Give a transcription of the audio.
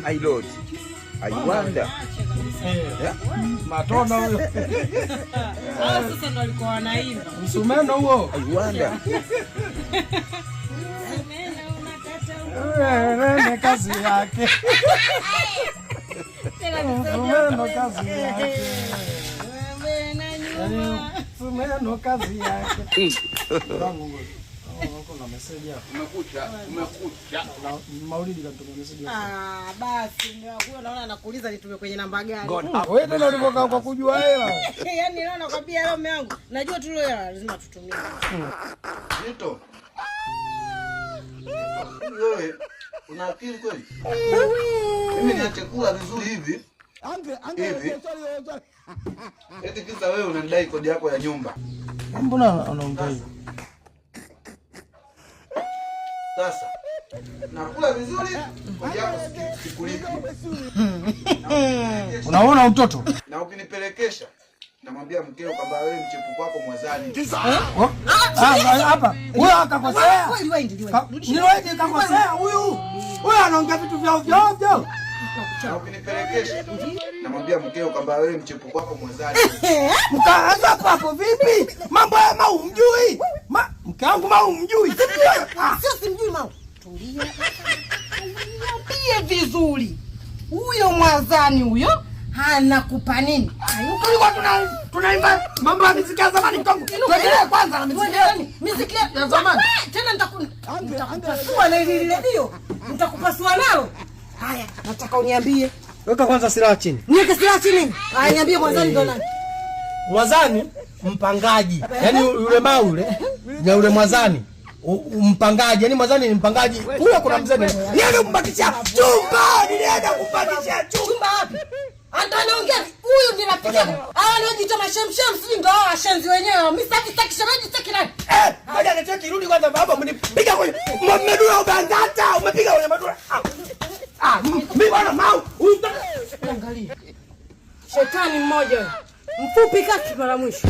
My lord. I wonder. Matona huyo. Sasa ndo alikuwa wanaimba. Msumeno huo. I wonder. Ni kazi yake. Msumeno kazi yake. Msumeno kazi yake. Kuna message hapo. Umekucha. Maulidi kanituma message hapo. Basi ndio huyo naona anakuuliza nitume kwenye namba gani. Wewe tena ulipokaa kwa kujua hela. Yaani leo nakwambia leo mume wangu. Najua tu leo lazima tutumie. Nito. Wewe una akili kweli? Mimi niache kula vizuri hivi. Hivi. Eti kisa wewe unadai kodi yako ya nyumba. Mbona unaongea hivi? Sasa nakula vizuri, kodi yako sikulipi. Unaona mtoto? Na ukinipelekesha namwambia mkeo kwamba wewe mchepuko wako mwazani. Hapa. Huyo akakosea. Niwaje kakosea huyu? Huyo anaongea vitu vya ovyo. Na ukinipelekesha namwambia mkeo kwamba wewe mchepuko wako mwazani. Mkaanza hapo vipi? Mambo ya mau mjui. Mke wangu mau mjui. Sio simjui mau. Tulia. Niambie vizuri. Huyo mwazani huyo anakupa nini? Tulikuwa tunaimba mambo ya muziki ya zamani kwangu. Tuendelee kwanza na muziki ya zamani. Tena nitakupasua na ile redio. Nitakupasua nalo. Haya, nataka uniambie. Weka kwanza silaha chini. Niweke silaha chini. Haya, niambie mwazani ndo nani? Mwazani mpangaji. Yaani yule mau yule na yule mwazani mpangaji. Yaani mwazani ni mpangaji. Huyo kuna mzee. Niende kumbakisha chumba. Nilienda kumbakisha chumba wapi? Ando anaongea huyu ndiye anapiga. Anajiita mashemshem sisi ndo hao washenzi wenyewe. Mimi sitaki shemeji sitaki nani. Ngoja nicheki rudi kwanza baba mnipiga kwenye mmedura ubangata umepiga kwenye madura. Mimi bwana mau. Angalia. Shetani mmoja. Mfupi kati mara mwisho.